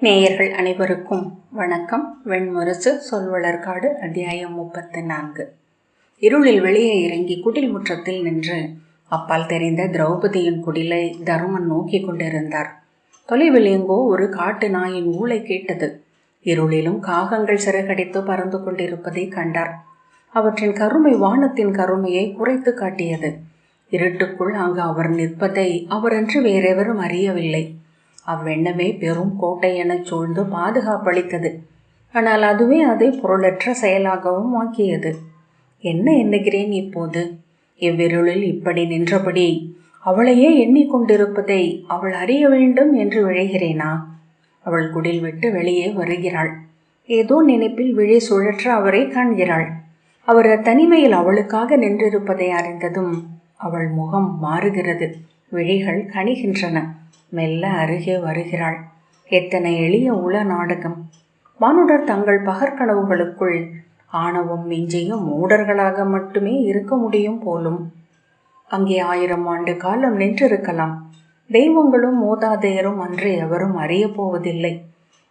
நேயர்கள் அனைவருக்கும் வணக்கம். வெண்முரசு சொல்வளர்காடு அத்தியாயம் 34. இருளில் வெளியே இறங்கி குடில் முற்றத்தில் நின்று அப்பால் தெரிந்த திரௌபதியின் குடிலை தருமன் நோக்கி கொண்டிருந்தார். தொலைவில் எங்கோ ஒரு காட்டு நாயின் ஊளை கேட்டது. இருளிலும் காகங்கள் சிறகடித்து பறந்து கொண்டிருப்பதை கண்டார். அவற்றின் கருமை வானத்தின் கருமையை குறைத்து காட்டியது. இருட்டுக்குள் அங்கு அவர் நிற்பதை அவரன்று வேறெவரும் அறியவில்லை. அவ்வெண்ணமே பெரும் கோட்டை எனச் சூழ்ந்து பாதுகாப்பளித்தது. ஆனால் அதுவே அதை பொருளற்ற செயலாகவும் ஆக்கியது. என்ன எண்ணுகிறேன் இப்போது? இவ்விருளில் இப்படி நின்றபடி அவளையே எண்ணிக்கொண்டிருப்பதை அவள் அறிய வேண்டும் என்று விழைகிறேனா? அவள் குடில் விட்டு வெளியே வருகிறாள். ஏதோ நினைப்பில் விழி சுழற்ற அவரை காண்கிறாள். அவர் தனிமையில் அவளுக்காக நின்றிருப்பதை அறிந்ததும் அவள் முகம் மாறுகிறது. விழிகள் கனிகின்றன. மெல்ல அருகே வருகிறாள். எத்தனை எளிய உள நாடகம்! மானுடர் தங்கள் பகற்கனவுகளுக்குள் ஆணவம் மிஞ்சியும் மூடர்களாக மட்டுமே இருக்க முடியும் போலும். அங்கே 1000 ஆண்டு காலம் நின்றிருக்கலாம். தெய்வங்களும் மூதாதையரும் அன்று எவரும் அறிய போவதில்லை.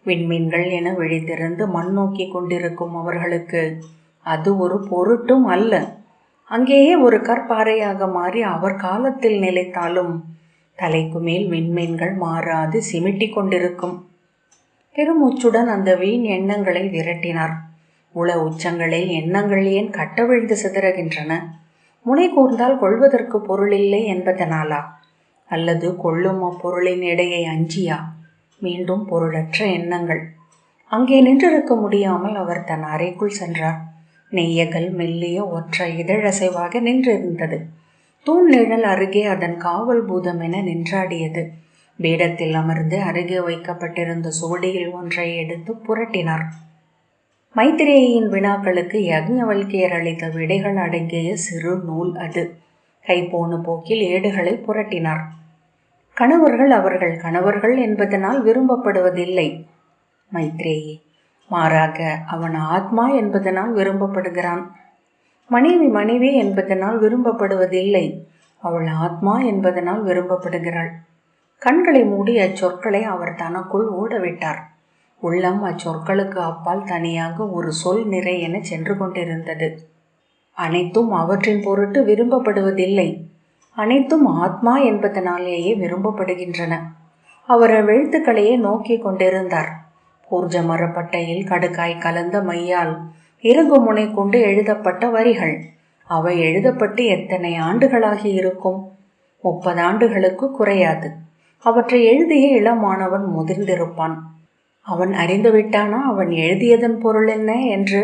விண்மீன்கள் என விழித்திருந்து மண் நோக்கி கொண்டிருக்கும் அவர்களுக்கு அது ஒரு பொருட்டும் அல்ல. அங்கேயே ஒரு கற்பாறையாக மாறி அவர் காலத்தில் நிலைத்தாலும் தலைக்கு மேல் விண்மீன்கள் மாறாது சிமிட்டி கொண்டிருக்கும். பெருமூச்சுடன் அந்த வீண் எண்ணங்களை விரட்டினார். உள உச்சங்களில் எண்ணங்கள் ஏன் கட்டவிழ்ந்து சிதறுகின்றன? முனை கூர்ந்தால் கொள்வதற்கு பொருளில்லை என்பதனாலா? அல்லது கொள்ளும் அப்பொருளின் எடையை அஞ்சியா? மீண்டும் பொருளற்ற எண்ணங்கள். அங்கே நின்றிருக்க முடியாமல் அவர் தன் அறைக்குள் சென்றார். நெய்யகல் மெல்லிய ஒற்றை இதழசைவாக நின்றிருந்தது. தூண் நிழல் அருகே அதன் காவல் பூதம் என நின்றாடியது. பீடத்தில் அமர்ந்து அருகே வைக்கப்பட்டிருந்த சுவடியில் ஒன்றை எடுத்து புரட்டினார். மைத்திரேயின் வினாக்களுக்கு யக்ஞவல்கியர் அளித்த விடைகள் அடங்கிய சிறு நூல் அது. கைப்போன போக்கில் ஏடுகளை புரட்டினார். கணவர்கள் அவர்கள் கணவர்கள் என்பதனால் விரும்பப்படுவதில்லை மைத்ரேயி. மாறாக அவன் ஆத்மா என்பதனால் விரும்பப்படுகிறான். மனைவி மனைவி என்பதனால் விரும்பப்படுவதில்லை. அவள் ஆத்மா என்பதனால் விரும்பப்படுகிறாள். கண்களை மூடி அச்சொற்களை அவர் தனக்குள் ஓடவிட்டார். உள்ளம் அச்சொற்களுக்கு அப்பால் தனியாக ஒரு சொல் நிறை என சென்று கொண்டிருந்தது. அனைத்தும் அவற்றின் பொருட்டு விரும்பப்படுவதில்லை. அனைத்தும் ஆத்மா என்பதனாலேயே விரும்பப்படுகின்றன. அவர் எழுத்துக்களையே நோக்கி கொண்டிருந்தார். பூர்ஜ மரப்பட்டையில் கடுக்காய் கலந்த மையால் இறங்கு முனை கொண்டு எழுதப்பட்ட வரிகள். அவை எழுதப்பட்டு எத்தனை ஆண்டுகளாகி இருக்கும்? 30 ஆண்டுகளுக்கு குறையாது. அவற்றை எழுதிய இளமானவன் முதிர்ந்திருப்பான். அவன் அறிந்துவிட்டானா அவன் எழுதியதன் பொருள் என்ன என்று?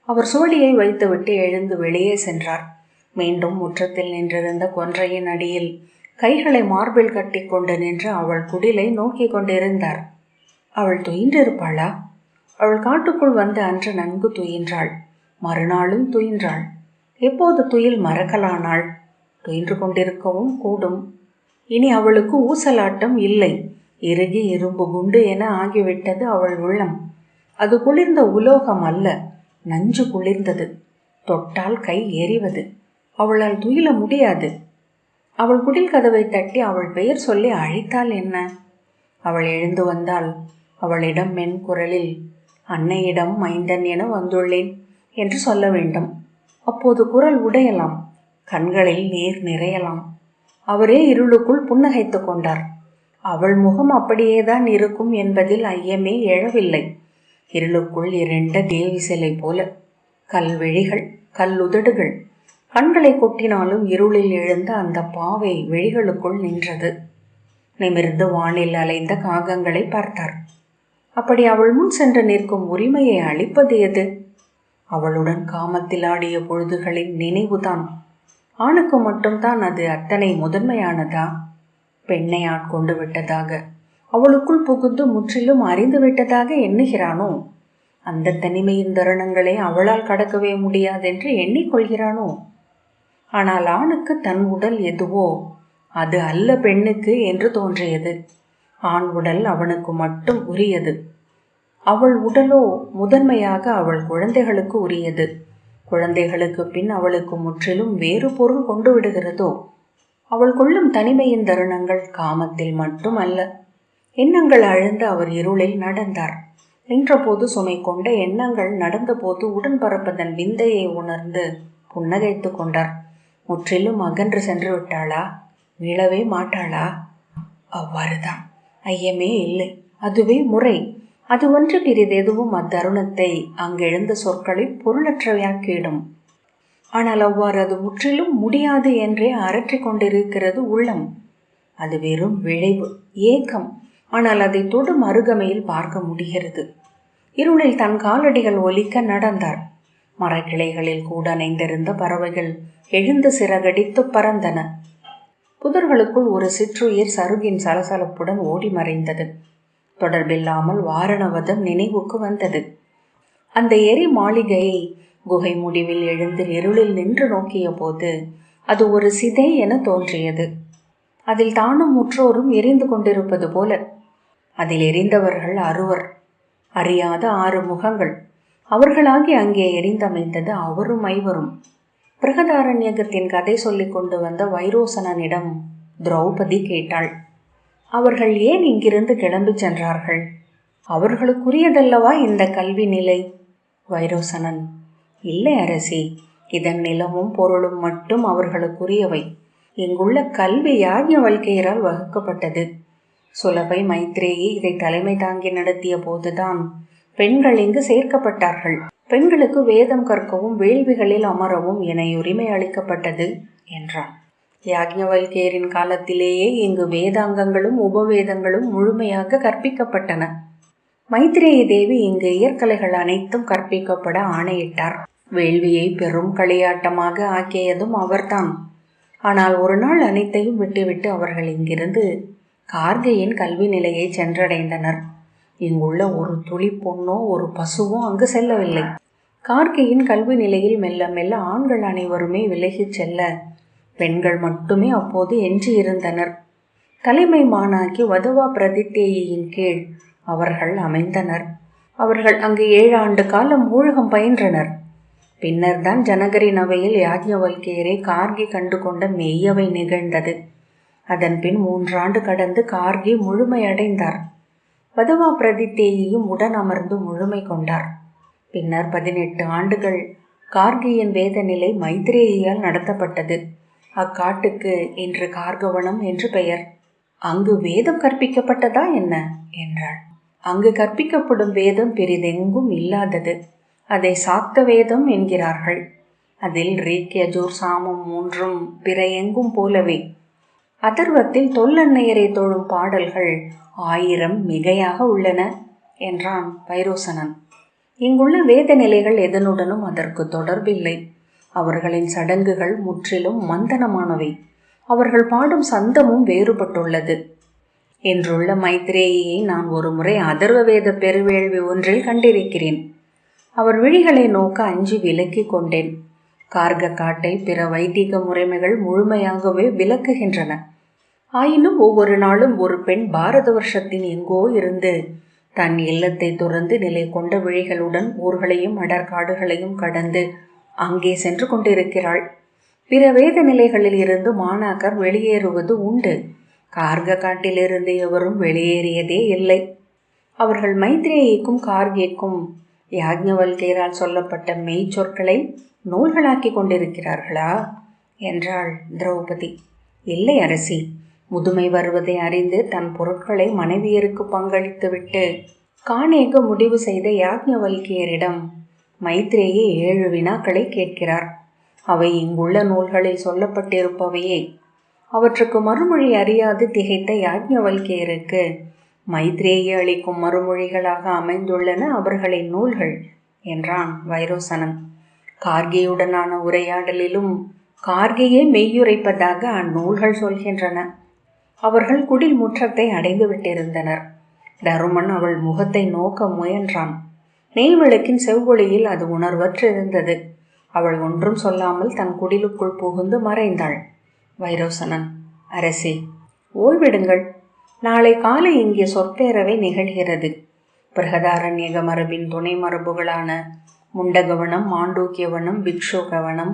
அவர் சுவடியை வைத்துவிட்டு எழுந்து வெளியே சென்றார். மீண்டும் முற்றத்தில் நின்றிருந்த கொன்றையின் அடியில் கைகளை மார்பில் கட்டி கொண்டு நின்று அவள் குடிலை நோக்கி கொண்டிருந்தார். அவள் துயின்றிருப்பாளா? அவள் காட்டுக்குள் வந்து அன்று நன்கு துயின்றாள். மறுநாளும் துயின்றாள். எப்போது துயில் மறக்கலானாள்? துயின்று கொண்டிருக்கவும் கூடும். இனி அவளுக்கு ஊசலாட்டம் இல்லை. இறுகி இரும்பு குண்டு என ஆகிவிட்டது அவள் உள்ளம். அது குளிர்ந்த உலோகம் அல்ல, நஞ்சு குளிர்ந்தது. தொட்டால் கை எறிவது. அவளால் துயில முடியாது. அவள் குடில் கதவை தட்டி அவள் பெயர் சொல்லி அழைத்தால் என்ன? அவள் எழுந்து வந்தால் அவளிடம் மென் குரலில் அன்னையிடம் மைந்தன் என வந்துள்ளேன் என்று சொல்ல வேண்டும். அப்போது குரல் உடையலாம், கண்களில் நீர் நிறையலாம். அவரே இருளுக்குள் புன்னகைத்து கொண்டார். அவள் முகம் அப்படியேதான் இருக்கும் என்பதில் ஐயமே எழவில்லை. இருளுக்குள் இருண்ட தேவி சிலை போல கல்விழிகள், கல்லுதடுகள். கண்களை கொட்டினாலும் இருளில் எழுந்த அந்த பாவை விழிகளுக்குள் நின்றது. நிமிர்ந்து வானில் அலைந்த காகங்களை பார்த்தார். அப்படி அவள் முன் சென்று நிற்கும் உரிமையை அளிப்பது எது? அவளுடன் காமத்தில் ஆடிய பொழுதுகளின் நினைவுதான். ஆணுக்கு மட்டும்தான் அது அத்தனை முதன்மையானதா? பெண்ணை ஆட்கொண்டு விட்டதாக, அவளுக்குள் புகுந்து முற்றிலும் அறிந்து விட்டதாக எண்ணுகிறானோ? அந்த தனிமையின் தருணங்களை அவளால் கடக்கவே முடியாதென்று எண்ணிக்கொள்கிறானோ? ஆனால் ஆணுக்கு தன் உடல் எதுவோ அது அல்ல பெண்ணுக்கு என்று தோன்றியது. ஆண் உடல் அவனுக்கு மட்டும் உரியது. அவள் உடலோ முதன்மையாக அவள் குழந்தைகளுக்கு உரியது. குழந்தைகளுக்கு பின் அவளுக்கு முற்றிலும் வேறு பொருள் கொண்டு விடுகிறதோ? அவள் கொள்ளும் தனிமையின் தருணங்கள் காமத்தில் மட்டும் அல்ல, எண்ணங்கள் அழுந்து அவர் இருளில் நடந்தார். நின்றபோது சுமை கொண்ட எண்ணங்கள் நடந்தபோது உடன் பறப்பதன் விந்தையை உணர்ந்து புன்னகைத்து கொண்டார். முற்றிலும் அகன்று சென்று விட்டாளா? மீளவே மாட்டாளா? அவ்வாறுதான், ஐயமே இல்லை. அதுவே முறை. அது ஒன்று பிறிதெதுவும் அத்தருணத்தை அங்கெழுந்த சொற்களை பொருளற்றவையாக்கிடும். ஆனால் அவ்வாறு அது முற்றிலும் முடியாது என்றே அரற்றி கொண்டிருக்கிறது உள்ளம். அது வெறும் விளைவு, ஏக்கம். ஆனால் அதை தொடும் அருகமையில் பார்க்க முடிகிறது. இருளில் தன் காலடிகள் ஒலிக்க நடந்தார். மரக்கிளைகளில் கூட அணைந்திருந்த பறவைகள் எழுந்து சிறகடித்து பறந்தன. புதர்களுக்குள் ஒரு சிற்றுயிர் சருகின் சலசலப்புடன் ஓடி மறைந்தது. தொடர்பில்லாமல் வாரணவதம் நினைவுக்கு வந்தது. அந்த எரி மாளிகையை குகை முடிவில் எழுந்து இருளில் நின்று நோக்கிய போது அது ஒரு சிதை என தோன்றியது. அதில் தானும் முற்றோரும் எரிந்து கொண்டிருப்பது போல. அதில் எரிந்தவர்கள் 6 அறியாத 6 முகங்கள். அவர்களாகி அங்கே எரிந்தமைந்தது அவரும் 5. பிரகதாரண்யகத்தின் கதை சொல்லிக் கொண்டு வந்த வைரோசனனிடம் திரௌபதி கேட்டாள், அவர்கள் ஏன் இங்கிருந்து கிளம்பி சென்றார்கள்? அவர்களுக்குரியதல்லவா இந்த கல்வி நிலை? வைரோசனன், இல்லை அரசி, இதன் நிலமும் பொருளும் மட்டும் அவர்களுக்குரியவை. இங்குள்ள கல்வி யாக்ஞவல்கியரால் வகுக்கப்பட்டது. சுலபை மைத்ரேயி இதை தலைமை தாங்கி நடத்திய போதுதான் பெண்கள் இங்கு சேர்க்கப்பட்டார்கள். பெண்களுக்கு வேதம் கற்கவும் வேள்விகளில் அமரவும் இணையுரிமை அளிக்கப்பட்டது என்றான். யாக்ஞவல்கியரின் காலத்திலேயே இங்கு வேதாங்கங்களும் உபவேதங்களும் முழுமையாக கற்பிக்கப்பட்டன. மைத்ரேயி தேவி இங்கு இயற்கலைகள் அனைத்தும் கற்பிக்கப்பட ஆணையிட்டார். வேள்வியை பெரும் களியாட்டமாக ஆக்கியதும் அவர்தான். ஆனால் ஒரு நாள் அனைத்தையும் விட்டுவிட்டு அவர்கள் இங்கிருந்து கார்கையின் கல்வி நிலையை சென்றடைந்தனர். இங்குள்ள ஒரு துளி பொன்னோ ஒரு பசுவோ அங்கு செல்லவில்லை. கார்கையின் கல்வி நிலையில் மெல்ல மெல்ல ஆண்கள் அனைவருமே விலகிச் செல்ல பெண்கள் மட்டுமே அப்போது எஞ்சியிருந்தனர். தலைமை மானாக்கி வதவா பிரதித்தேயின் கீழ் அவர்கள் அமைந்தனர். அவர்கள் அங்கு 7 ஆண்டு காலம் ஊழகம் பயின்றனர். பின்னர் தான் ஜனகரின் அவையில் யாக்ஞவல்கியரை கார்கி கண்டு கொண்ட மெய்யவை நிகழ்ந்தது. அதன் பின் 3 ஆண்டு கடந்து கார்கி முழுமையடைந்தார். வதவா பிரதித்தேயும் உடன் அமர்ந்து முழுமை கொண்டார். பின்னர் 18 ஆண்டுகள் கார்கியின் வேத நிலை மைத்ரேயியால் நடத்தப்பட்டது. அக்காட்டுக்கு இன்று கார்கவனம் என்று பெயர். அங்கு வேதம் கற்பிக்கப்பட்டதா என்ன என்றாள். அங்கு கற்பிக்கப்படும் வேதம் பெரிதெங்கும் இல்லாதது. அதை சாக்த வேதம் என்கிறார்கள். அதில் ரீக் யஜூர் சாமம் 3 பிற எங்கும் போலவே. அதர்வத்தில் தொல்லன்னையரை தோழும் பாடல்கள் 1000 மிகையாக உள்ளன என்றான் வைரோசனன். இங்குள்ள வேத நிலைகள் எதனுடனும் அதற்கு தொடர்பில்லை. அவர்களின் சடங்குகள் முற்றிலும் மந்தனமானவை. அவர்கள் பாடும் சந்தமும் வேறுபட்டுள்ளது. என்றுள்ள மைத்ரேயியை நான் ஒரு முறை அதர்வ வேத பெருவேள்வி ஒன்றில் கண்டிருக்கிறேன். அவர் விழிகளை நோக்க அஞ்சி விலக்கி கொண்டேன். கார்க காட்டை பிற வைதிக முறைமைகள் முழுமையாகவே விலக்குகின்றன. ஆயினும் ஒவ்வொரு நாளும் ஒரு பெண் பாரத வருஷத்தின் எங்கோ இருந்து தன் இல்லத்தை துறந்து நிலை கொண்ட விழிகளுடன் ஊர்களையும் அடற்காடுகளையும் கடந்து அங்கே சென்று கொண்டிருக்கிறாள். பிற வேத நிலைகளில் இருந்து மாணாக்கர் வெளியேறுவது உண்டு. கார்க காட்டிலிருந்து எவரும் வெளியேறியதே இல்லை. அவர்கள் மைத்ரேயிக்கும் கார்கிக்கும் யாக்ஞவல்கியரால் சொல்லப்பட்ட மெய் சொற்களை நூல்களாக்கி கொண்டிருக்கிறார்களா என்றாள் திரௌபதி. இல்லை அரசி, முதுமை வருவதை அறிந்து தன் பொருட்களை மனைவியருக்கு பங்களித்துவிட்டு காணேக முடிவு செய்த யாக்ஞவல்கியரிடம் மைத்ரேயி 7 வினாக்களை கேட்கிறார். அவை இங்குள்ள நூல்களில் சொல்லப்பட்டிருப்பவையே. அவற்றுக்கு மறுமொழி அறியாது திகைத்த யாக்ஞவல்கியருக்கு மைத்ரேயி அளிக்கும் மறுமொழிகளாக அமைந்துள்ளன அவர்களின் நூல்கள் என்றான் வைரோசனன். கார்கியுடனான உரையாடலிலும் கார்கியை மெய்யுரைப்பதாக அந்நூல்கள் சொல்கின்றன. அவர்கள் குடில் முற்றத்தை அடைந்து விட்டிருந்தனர். தருமன் அவள் முகத்தை நோக்க முயன்றான். நெய்விளக்கின் செவ்வொளியில் அது உணர்வற்றிருந்தது. அவள் ஒன்றும் சொல்லாமல் தன் குடிலுக்குள் புகுந்து மறைந்தாள். வைரோசனன், அரசி, ஓய்விடுங்கள். நாளை காலை இங்கே சொற்பேரவை நிகழ்கிறது. பிரகதாரண்யக மரபின் துணை மரபுகளான முண்டகவனம், மாண்டூக்கியவனம், பிக்ஷுகவனம்,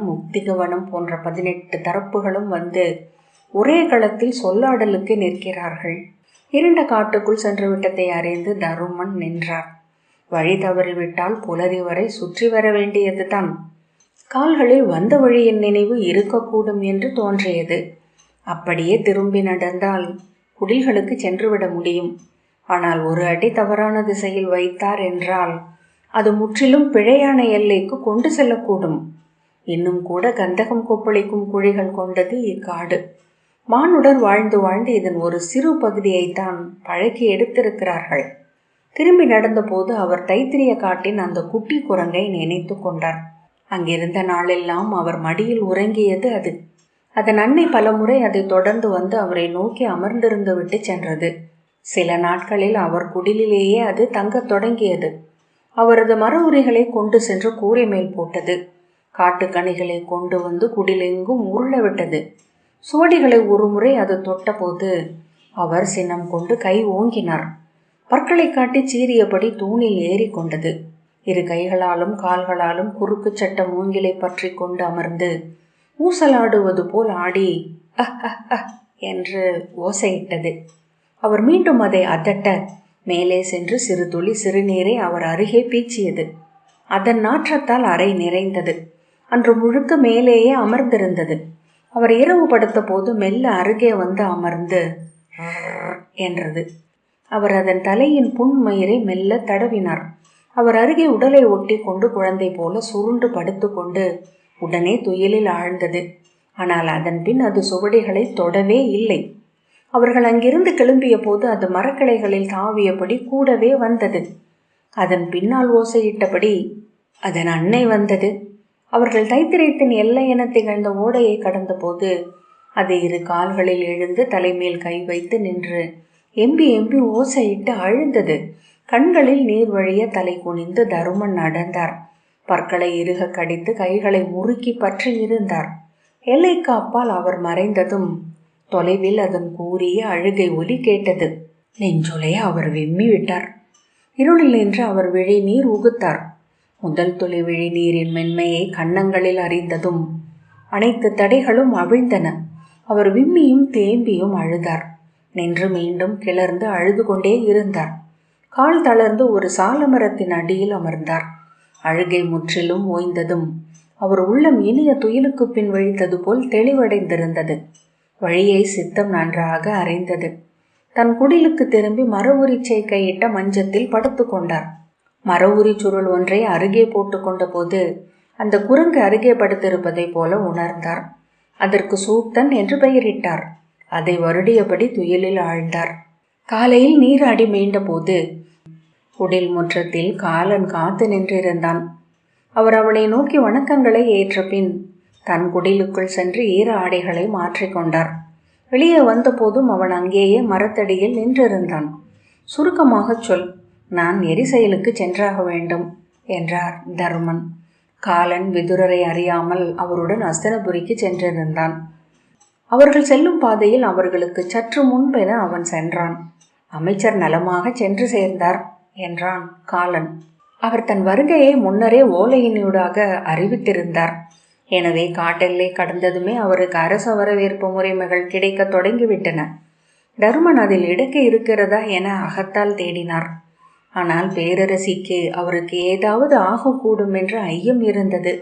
முக்திகவனம் போன்ற 18 தரப்புகளும் வந்து ஒரே களத்தில் சொல்லாடலுக்கு நிற்கிறார்கள். இருண்ட காட்டுக்குள் சென்று விட்டதை அறிந்து தருமன் நின்றார். வழி தவறிவிட்டால் புலரி வரை சுற்றி வர வேண்டியதுதான். கால்களில் வந்த வழியின் நினைவு இருக்கக்கூடும் என்று தோன்றியது. அப்படியே திரும்பி நடந்தால் குடில்களுக்கு சென்றுவிட முடியும். ஆனால் ஒரு அடி தவறான திசையில் வைத்தார் என்றால் அது முற்றிலும் பிழையான எல்லைக்கு கொண்டு செல்லக்கூடும். இன்னும் கூட கந்தகம் கொப்பளிக்கும் குழிகள் கொண்டது இக்காடு. மானுடர் வாழ்ந்து வாழ்ந்து இதன் ஒரு சிறு பகுதியைத்தான் பழக்கி எடுத்திருக்கிறார்கள். திரும்பி நடந்தபோது அவர் தைத்திரிய காட்டின் அந்த குட்டி குரங்கை நினைத்து கொண்டார். அங்கிருந்த நாளெல்லாம் அவர் மடியில் உறங்கியது அது. அதன் அன்னை பலமுறை அதை தொடர்ந்து வந்து அவரை நோக்கி அமர்ந்திருந்து விட்டு சென்றது. சில நாட்களில் அவர் குடிலிலேயே அது தங்கத் தொடங்கியது. அவரது மர உரிகளை கொண்டு சென்று கூரை மேல் போட்டது. காட்டுக்கனிகளை கொண்டு வந்து குடிலெங்கும் உருள விட்டது. சுவடிகளை ஒருமுறை அது தொட்டபோது அவர் சினம் கொண்டு கை ஓங்கினார். பற்களை காட்டி சீறியபடி தூணில் ஏறி கொண்டது. இரு கைகளாலும் கால்களாலும் குறுக்கு சட்ட மூங்கிலை பற்றி கொண்டு அமர்ந்து ஊசலாடுவது போல் ஆடி என்று ஓசையிட்டது. அவர் மீண்டும் அதை அதட்ட மேலே சென்று சிறு துளி சிறுநீரை அவர் அருகே பீச்சியது. அதன் நாற்றத்தால் அறை நிறைந்தது. அன்று முழுக்க மேலேயே அமர்ந்திருந்தது. அவர் இரவு படுத்த போது மெல்ல அருகே வந்து அமர்ந்து என்றது. அவர் அதன் தலையின் புன்மயிரை மெல்ல தடவினார். அவர் அருகே உடலை ஒட்டி கொண்டு குழந்தை போல சுருண்டு படுத்து கொண்டு உடனே துயிலில் ஆழ்ந்தது. ஆனால் அதன் பின் அது சுவடிகளை தொடவே இல்லை. அவர்கள் அங்கிருந்து கிளம்பிய போது அது மரக்கிளைகளில் தாவியபடி கூடவே வந்தது. அதன் பின்னால் ஓசையிட்டபடி அதன் அன்னை வந்தது. அவர்கள் தைத்திரியத்தின் எல்லை என திகழ்ந்த ஓடையை கடந்த போது அது இரு கால்களில் எழுந்து தலைமேல் கை வைத்து நின்று எம்பி எம்பி ஓசையிட்டு அழுந்தது. கண்களில் நீர் வழிய தலை குனிந்து தருமன் நடந்தார். பற்களை இறுக கடித்து கைகளை முறுக்கி பற்றி இருந்தார். எல்லைக்கு அப்பால் அவர் மறைந்ததும் தொலைவில் அதன் கூறிய அழுகை ஒலி கேட்டது. நெஞ்சுலைய அவர் விம்மி விட்டார். இருளில் நின்று அவர் விழி நீர் உகுத்தார். முதல் துளி விழி நீரின் மென்மையை கன்னங்களில் அறிந்ததும் அனைத்து தடைகளும் அவிழ்ந்தன. அவர் விம்மியும் தேம்பியும் அழுதார். நின்று மீண்டும் கிளர்ந்து அழுது கொண்டே இருந்தார். கால் தளர்ந்து ஒரு சாலமரத்தின் அடியில் அமர்ந்தார். அழுகை முற்றிலும் ஓய்ந்ததும் அவர் உள்ளம் இனிய துயிலுக்கு பின் விழித்தது போல் தெளிவடைந்திருந்தது. வழியை சித்தம் நன்றாக அறிந்தது. தன் குடிலுக்கு திரும்பி மர உரிச்சை கையிட்ட மஞ்சத்தில் படுத்து கொண்டார். மர உரி சுருள் ஒன்றை அருகே போட்டு கொண்ட போது அந்த குரங்கு அருகே படுத்திருப்பதை போல உணர்ந்தார். அதற்கு சூக்தன் என்று பெயரிட்டார். அதை வருடியபடி துயிலில் ஆழ்ந்தார். காலையில் நீராடி மீண்ட போது குடில் முற்றத்தில் காலன் காத்து நின்றிருந்தான். அவர் அவளை நோக்கி வணக்கங்களை ஏற்ற பின் தன் குடிலுக்குள் சென்று ஈர ஆடைகளை மாற்றிக்கொண்டார். வெளியே வந்தபோதும் அவன் அங்கேயே மரத்தடியில் நின்றிருந்தான். சுருக்கமாகச் சொல், நான் எரிசெயலுக்கு சென்றாக வேண்டும் என்றார் தருமன். காலன் விதுரரை அறியாமல் அவருடன் அஸ்தினபுரிக்கு சென்றிருந்தான். அவர்கள் செல்லும் பாதையில் அவர்களுக்கு சற்று முன்பென அவன் சென்றான். அமைச்சர் நலமாக சென்று சேர்ந்தார் என்றான் காலன். அவர் தன் வருகையை முன்னரே ஓலையினூடாக அறிவித்திருந்தார். எனவே காட்டெல்லை கடந்ததுமே அவருக்கு அரச வரவேற்பு முறைமைகள் கிடைக்க தொடங்கிவிட்டன. தருமன் அதில் இடக்கு இருக்கிறதா என அகத்தால் தேடினார். ஆனால் பேரரசிக்கு அவருக்கு ஏதாவது ஆகக்கூடும் என்ற ஐயம் இருந்தது.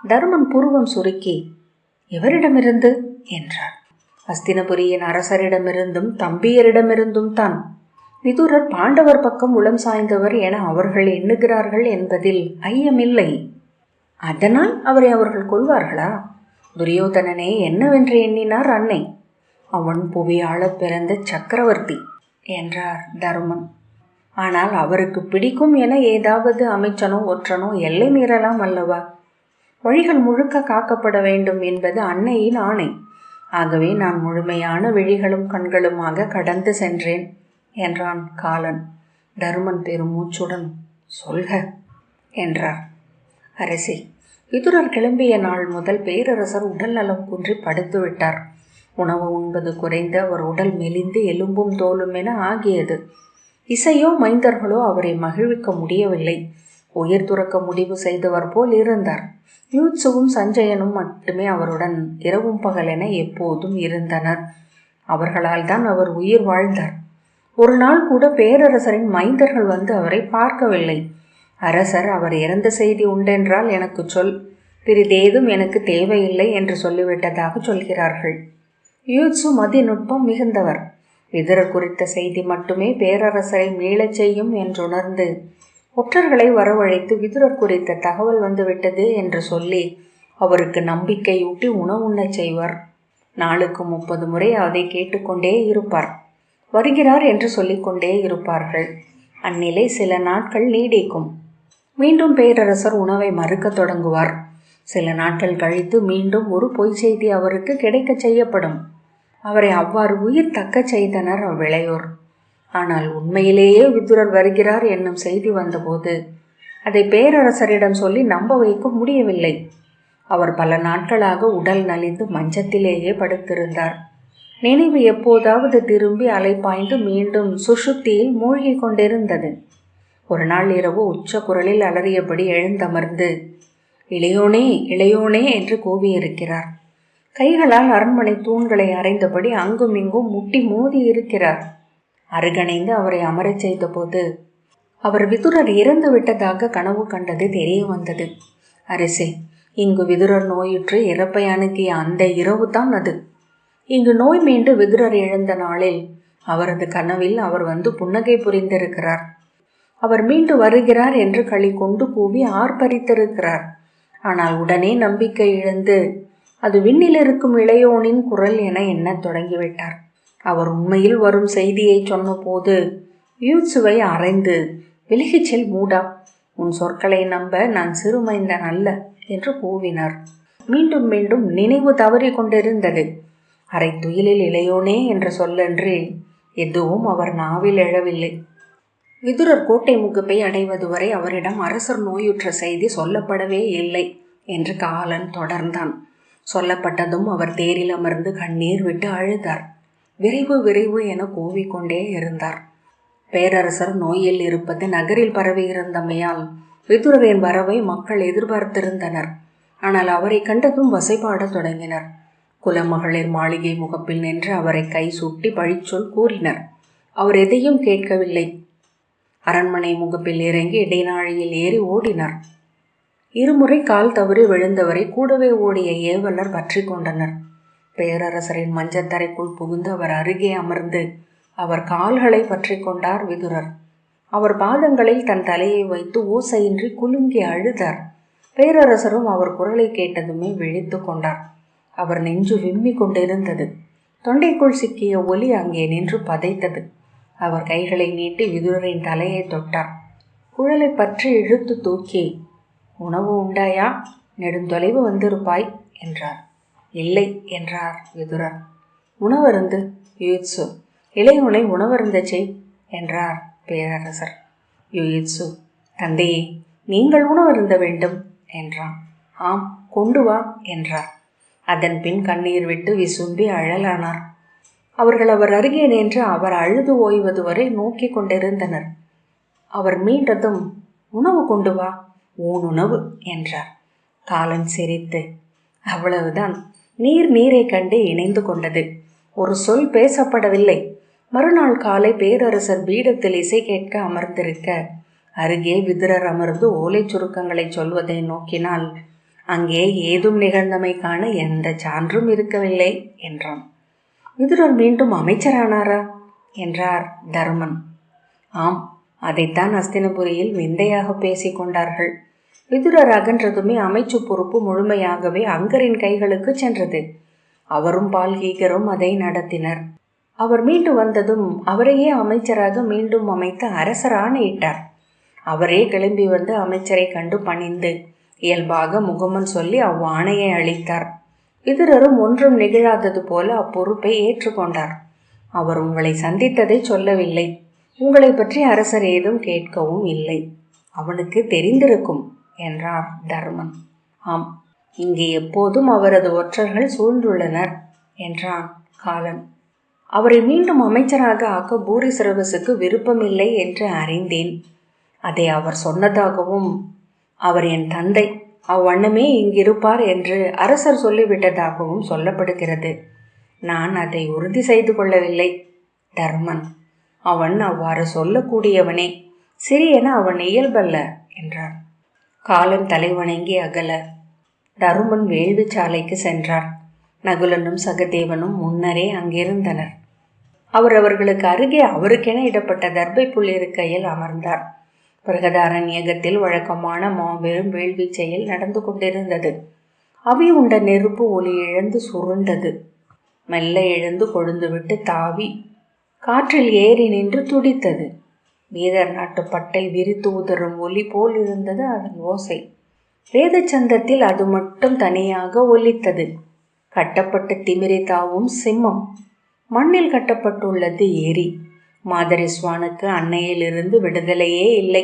தருமன் புருவம் சுருக்கி, எவரிடமிருந்து என்றார். அஸ்தினபுரியின் அரசரிடமிருந்தும் தம்பியரிடமிருந்தும் தான். விதுரர் பாண்டவர் பக்கம் உளம் சாய்ந்தவர் என அவர்கள் எண்ணுகிறார்கள் என்பதில் ஐயமில்லை. அதனால் அவரை அவர்கள் கொல்வார்களா? துரியோதனனே என்னவென்று எண்ணினார் அன்னை. அவன் புவியாள பிறந்த சக்கரவர்த்தி என்றார் தருமன். ஆனால் அவருக்கு பிடிக்கும் என ஏதாவது அமைச்சனோ ஒற்றனோ எல்லை மீறலாம் அல்லவா? வழிகள் முழுக்க காக்கப்பட வேண்டும் என்பது அன்னையின் ஆணை. ஆகவே நான் முழுமையான விழிகளும் கண்களுமாக கடந்து சென்றேன் என்றான் காலன். தருமன் பெருமூச்சுடன், சொல்க என்றார். அரசே, விதுரர் கிளம்பிய நாள் முதல் பேரரசர் உடல் நலம் குன்றி படுத்து விட்டார். உணவு உண்பது குறைந்து அவர் உடல் மெலிந்து எலும்பும் தோலும் என ஆகியது. இசையோ மைந்தர்களோ அவரை மகிழ்விக்க முடியவில்லை. உயிர் துறக்க முடிவு செய்தவர் போல் இருந்தார். யூத்சுவும் சஞ்சயனும் மட்டுமே அவருடன் இரவும் பகலென எப்போதும் இருந்தனர். அவர்களால் தான் அவர் உயிர் வாழ்ந்தார். ஒரு நாள் கூட பேரரசரின் மைந்தர்கள் வந்து அவரை பார்க்கவில்லை. அரசர், அவர் இறந்த செய்தி உண்டென்றால் எனக்கு சொல், பிறிதேதும் எனக்கு தேவையில்லை என்று சொல்லிவிட்டதாக சொல்கிறார்கள். யூத்சு மதிநுட்பம் மிகுந்தவர். விதுரர் குறித்த செய்தி மட்டுமே பேரரசரை மீளச் செய்யும் என்றுணர்ந்து ஒற்றர்களை வரவழைத்து விதுரர் குறித்த தகவல் வந்துவிட்டது என்று சொல்லி அவருக்கு நம்பிக்கையூட்டி உணவுண்ணச் செய்வார். நாளுக்கு 30 முறை அதை கேட்டுக்கொண்டே இருப்பார். வருகிறார் என்று சொல்லிக்கொண்டே இருப்பார்கள். அந்நிலை சில நாட்கள் நீடிக்கும். மீண்டும் பேரரசர் உணவை மறுக்கத் தொடங்குவார். சில நாட்கள் கழித்து மீண்டும் ஒரு பொய் செய்தி அவருக்கு கிடைக்கச் செய்யப்படும். அவரை அவ்வாறு உயிர் தக்க செய்தனர் அவ்விளையோர். ஆனால் உண்மையிலேயே விதுரர் வருகிறார் என்னும் செய்தி வந்தபோது அதை பேரரசரிடம் சொல்லி நம்ப வைக்க முடியவில்லை. அவர் பல நாட்களாக உடல் நலிந்து மஞ்சத்திலேயே படுத்திருந்தார். நினைவு எப்போதாவது திரும்பி அலைப்பாய்ந்து மீண்டும் சுஷுப்தியில் மூழ்கி கொண்டிருந்தது. ஒரு நாள் இரவு உச்ச குரலில் அலறியபடி எழுந்தமர்ந்து, இளையோனே இளையோனே என்று கூவியிருக்கிறார். கைகளால் அரண்மனை தூண்களை அறைந்தபடி அங்கும் இங்கும் முட்டி மோதி இருக்கிறார். அருகணைந்து அவரை அமரச் செய்த போது அவர் விதுரர் இறந்து விட்டதாக கனவு கண்டது தெரிய வந்தது. அரசே, இங்கு விதுரர் நோயுற்று இறப்பை அணுகிய அந்த இரவு தான் அது. இங்கு நோய் மீண்டு விதுரர் எழுந்த நாளில் அவரது கனவில் அவர் வந்து புன்னகை புரிந்திருக்கிறார். அவர் மீண்டு வருகிறார் என்று களி கொண்டு கூவி ஆர்ப்பரித்திருக்கிறார். ஆனால் உடனே நம்பிக்கை இழந்து அது விண்ணில் இருக்கும் இளையோனின் குரல் என எண்ணத் தொடங்கிவிட்டார். அவர் உண்மையில் வரும் செய்தியை சொன்ன போது யூத்சுவை அறைந்து, விலகிச் செல் மூடா, உன் சொற்களை நம்ப நான் சிறுமைந்தன் அல்ல என்று கூவினார். மீண்டும் மீண்டும் நினைவு தவறி கொண்டிருந்தது. அரை துயிலில் இளையோனே என்ற சொல்லன்றி எதுவும் அவர் நாவில் எழவில்லை. விதுரர் கோட்டை முகப்பை அடைவது வரை அவரிடம் அரசர் நோயுற்ற செய்தி சொல்லப்படவே இல்லை என்று காலன் தொடர்ந்தான். சொல்லப்பட்டதும் அவர் தேரில் அமர்ந்து கண்ணீர் விட்டு அழுதார். விரைவு விரைவு என கூவிக்கொண்டே இருந்தார். பேரரசர் நோயில் இருப்பது நகரில் பரவியிருந்தமையால் விதுரரின் வரவை மக்கள் எதிர்பார்த்திருந்தனர். ஆனால் அவரை கண்டதும் வசைபாடத் தொடங்கினர். குலமகளிர் மாளிகை முகப்பில் நின்று அவரை கை சுட்டி பழிச்சொல் கூறினர். அவர் எதையும் கேட்கவில்லை. அரண்மனை முகப்பில் இறங்கி இடைநாழியில் ஏறி ஓடினார். இருமுறை கால் தவறி விழுந்தவரை கூடவே ஓடிய ஏவலர் பற்றி கொண்டனர். பேரரசரின் மஞ்சத்தரைக்குள் புகுந்து அவர் அருகே அமர்ந்து அவர் கால்களை பற்றி கொண்டார் விதுரர். அவர் பாதங்களில் தன் தலையை வைத்து ஓசையின்றி குலுங்கி அழுதார். பேரரசரும் அவர் குரலை கேட்டதுமே விழித்து கொண்டார். அவர் நெஞ்சு விம்மி கொண்டிருந்தது. தொண்டைக்குள் சிக்கிய ஒலி அங்கே நின்று பதைத்தது. அவர் கைகளை நீட்டி விதுரரின் தலையை தொட்டார். குழலை பற்றி இழுத்து தூக்கி, உணவு உண்டாயா? நெடுந்தொலைவு வந்திருப்பாய் என்றார். இல்லை என்றார் விதுரர். உணவருந்து யூத்சு, இளையோனை உணவருந்த செய் என்றார் பேரரசர். யூத்சு, தந்தையே, நீங்கள் உணவருந்த வேண்டும் என்றான். ஆம், கொண்டு வா என்றார். அதன் பின் கண்ணீர் விட்டு விசும்பி அழலானார். அவர்கள் அவர் அருகே நின்று அவர் அழுது ஓய்வது வரை நோக்கி கொண்டிருந்தனர். அவர் மீண்டதும், உணவு கொண்டு வா, ஊன் உணவு என்றார். காலன் சிரித்து, அவ்வளவுதான். நீரை கண்டு இணைந்து கொண்டது. ஒரு சொல் பேசப்படவில்லை. மறுநாள் காலை பேரரசர் பீடத்தில் இசை கேட்க அமர்ந்திருக்க அருகே விதுரர் அமர்ந்து ஓலை சுருக்கங்களை சொல்வதை நோக்கினால் அங்கே ஏதும் நிகழ்ந்தமை காண எந்த சான்றும் இருக்கவில்லை என்றான். விதுரர் மீண்டும் அமைச்சரானாரா என்றார் தர்மன். ஆம், அதைத்தான் அஸ்தினபுரியில் விந்தையாக பேசிக்கொண்டார்கள். விதுரர் அகன்றதுமே அமைச்சு பொறுப்பு முழுமையாகவே அங்கரின் கைகளுக்கு சென்றது. அவரும் பால்கீகரும் அதை நடத்தினர். அவர் மீண்டு வந்ததும் அவரையே அமைச்சராக மீண்டும் அமைத்து அரசர் ஆணையிட்டார். அவரே கிளம்பி வந்து அமைச்சரை கண்டு பணிந்து இயல்பாக முகமன் சொல்லி அவ்வாணையை அளித்தார். விதுரரும் ஒன்றும் நிகழாதது போல அப்பொறுப்பை ஏற்றுக்கொண்டார். அவர் உங்களை சந்தித்ததை சொல்லவில்லை. உங்களை பற்றி அரசர் ஏதும் கேட்கவும் இல்லை. அவனுக்கு தெரிந்திருக்கும் என்றார் தர்மன். ஆம், இங்கே எப்போதும் அவரது ஒற்றர்கள் சூழ்ந்துள்ளனர் என்றான் காலன். அவரை மீண்டும் அமைச்சராக ஆக்க பூரிசிரவசுக்கு விருப்பமில்லை என்று அறிந்தேன். அதை அவர் சொன்னதாகவும் அவர் என் தந்தை, அவ்வண்ணமே இங்கிருப்பார் என்று அரசர் சொல்லிவிட்டதாகவும் சொல்லப்படுகிறது. நான் அதை உறுதி செய்து கொள்ளவில்லை. தர்மன். அவன் அவ்வாறு சொல்லக்கூடியவனே, சிறியன அவன் இயல்பல்ல என்றான். காலன் தலைவணங்கி அகல தருமன் வேள்வி சாலைக்கு சென்றார். நகுலனும் சகதேவனும் முன்னரே அங்கிருந்தனர். அவர்களுக்கு அருகே அவருக்கென இடப்பட்ட தர்பை புல் இருக்கையில் அமர்ந்தார். பிரகதாரண்யகத்தில் வழக்கமான மாபெரும் வேள்வி செயல் நடந்து கொண்டிருந்தது. அவி உண்ட நெருப்பு ஒளி இழந்து சுருண்டது. மெல்ல எழுந்து கொழுந்துவிட்டு தாவி காற்றில் ஏறி நின்று துடித்தது. வீதர் நாட்டு பட்டை விரித்து உதறும் ஒலி போல் இருந்தது அதன் ஓசை. வேத சந்தத்தில் அது மட்டும் தனியாக ஒலித்தது. கட்டப்பட்டு திமிரி தாவும் சிம்மம். மண்ணில் கட்டப்பட்டுள்ளது ஏரி. மாதரி சுவானுக்கு அன்னையிலிருந்து விடுதலையே இல்லை.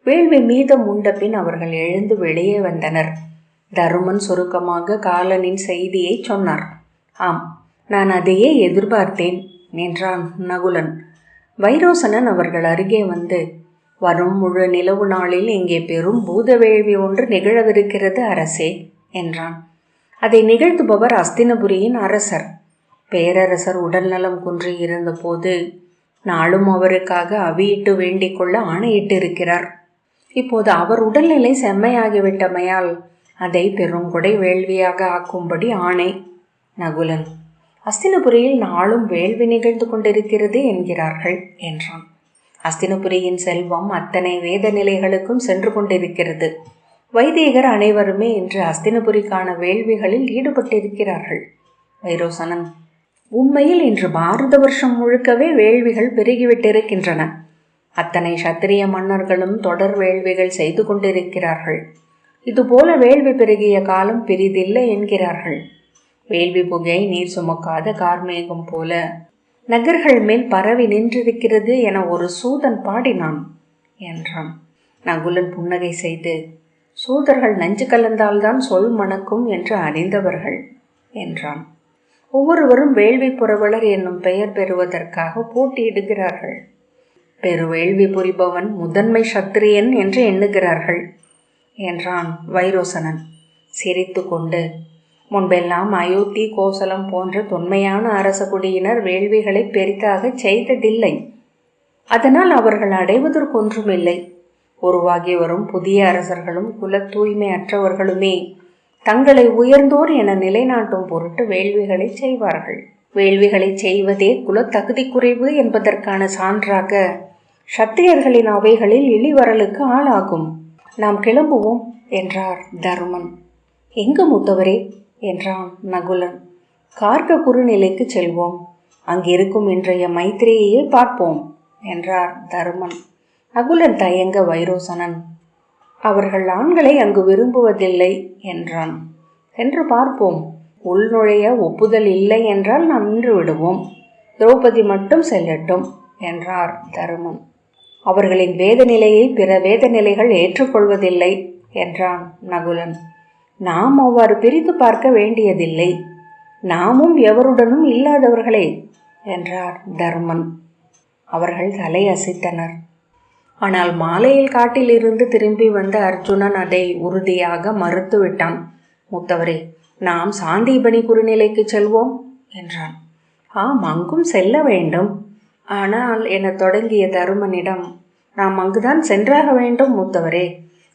வேள்வி மீதம் உண்ட பின் அவர்கள் எழுந்து வெளியே வந்தனர். தருமன் சுருக்கமாக காலனின் செய்தியை சொன்னார். ஆம், நான் அதையே எதிர்பார்த்தேன் என்றான் நகுலன். வைரோசனன் அவர்கள் அருகே வந்து, வரும் முழு நிலவு நாளில் இங்கே பெரும் பூத வேள்வி ஒன்று நிகழவிருக்கிறது அரசே என்றான். அதை நிகழ்த்துபவர் அஸ்தினபுரியின் அரசர். பேரரசர் உடல்நலம் குன்றி இருந்தபோது நாளும் அவருக்காக அவியிட்டு வேண்டிக் கொள்ள ஆணையிட்டு இருக்கிறார். இப்போது அவர் உடல்நிலை செம்மையாகிவிட்டமையால் அதை பெருங்கொடை வேள்வியாக ஆக்கும்படி ஆணை. நகுலன், அஸ்தினபுரியில் நாளும் வேள்வி நிகழ்ந்து கொண்டிருக்கிறது என்கிறார்கள் என்றான். அஸ்தினபுரியின் செல்வம் அத்தனை வேத நிலைகளுக்கும் சென்று கொண்டிருக்கிறது. வைதிகர் அனைவருமே இன்று அஸ்தினபுரிக்கான வேள்விகளில் ஈடுபட்டிருக்கிறார்கள். வைரோசனன், உண்மையில் இன்று பாரத வருஷம் முழுக்கவே வேள்விகள் பெருகிவிட்டிருக்கின்றன. அத்தனை சத்திரிய மன்னர்களும் தொடர் வேள்விகள் செய்து கொண்டிருக்கிறார்கள். இதுபோல வேள்வி பெருகிய காலம் பெரிதில்லை என்கிறார்கள். வேள்வி புகை நீர் சுமக்காத கார்மேகம் போல நகர்கள் மேல் பரவி நின்றிருக்கிறது என ஒரு சூதன் பாடினான் என்றான். நகுலன் புன்னகை செய்து, சூதர்கள் நஞ்சு கலந்தால்தான் சொல் மணக்கும் என்று அறிந்தவர்கள் என்றான். ஒவ்வொருவரும் வேள்வி புரவலர் என்னும் பெயர் பெறுவதற்காக போட்டியிடுகிறார்கள். பெருவேள்வி புரிபவன் முதன்மை சத்திரியன் என்று எண்ணுகிறார்கள் என்றான் வைரோசனன் சிரித்து கொண்டு. முன்பெல்லாம் அயோத்தி, கோசலம் போன்ற தொன்மையான அரச குடியினர் வேள்விகளை பெரிதாக செய்ததில்லை. அதனால் அவர்கள் அடைவதற்கொன்றுமில்லை. உருவாகி வரும் புதிய அரசர்களும் குல தூய்மை அற்றவர்களுமே தங்களை உயர்ந்தோர் என நிலைநாட்டும் பொருட்டு வேள்விகளை செய்வார்கள். வேள்விகளை செய்வதே குல தகுதி குறைவு என்பதற்கான சான்றாக சத்திரியர்களின் அவைகளில் இழிவரலுக்கு ஆளாகும். நாம் கிளம்புவோம் என்றார் தருமன். எங்கு மூத்தவரே என்றான் நகுலன். கார்க குறுநிலைக்கு செல்வோம். அங்கிருக்கும் இன்றைய மைத்திரியையே பார்ப்போம் என்றார் தருமன். நகுலன் தயங்க வைரோசனன், அவர்கள் ஆண்களை அங்கு விரும்புவதில்லை என்றான். சென்று பார்ப்போம். உள்நுழைய ஒப்புதல் இல்லை என்றால் நாம் நின்று விடுவோம். திரௌபதி மட்டும் செல்லட்டும் என்றார் தருமன். அவர்களின் வேத நிலையை பிற வேத நிலைகள் ஏற்றுக்கொள்வதில்லை என்றான் நகுலன். நாம் அவ்வாறு பிரித்து பார்க்க வேண்டியதில்லை. நாமும் எவருடனும் இல்லாதவர்களே என்றார் தர்மன். அவர்கள் தலை அசைத்தனர். ஆனால் மாலையில் காட்டிலிருந்து திரும்பி வந்த அர்ஜுனன் அதை உறுதியாக மறுத்துவிட்டான். மூத்தவரே, நாம் சாந்தீபனி குறுநிலைக்கு செல்வோம் என்றான். ஆம், அங்கும் செல்ல வேண்டும். ஆனால் என தொடங்கிய தருமனிடம், நாம் அங்குதான் சென்றாக வேண்டும் மூத்தவரே.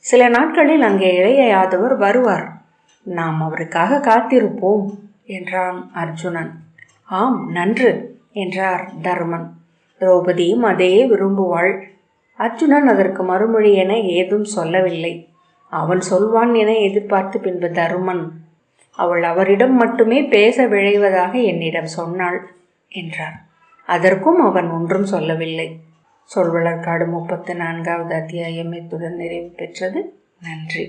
சில நாட்களில் அங்கே இளைய யாதவர் வருவார். நாம் அவருக்காக காத்திருப்போம் என்றான் அர்ஜுனன். ஆம், நன்று என்றார் தருமன். திரௌபதியும் அதையே விரும்புவாள். அர்ஜுனன் அதற்கு மறுமொழி என ஏதும் சொல்லவில்லை. அவன் சொல்வான் என எதிர்பார்த்து பின்பு தருமன், அவள் அவரிடம் மட்டுமே பேச விழைவதாக என்னிடம் சொன்னாள் என்றார். அதற்கும் அவன் ஒன்றும் சொல்லவில்லை. சொல்வளர்காடு 34வது அத்தியாயம் இத்துடன் நிறைவு பெற்றது. நன்றி.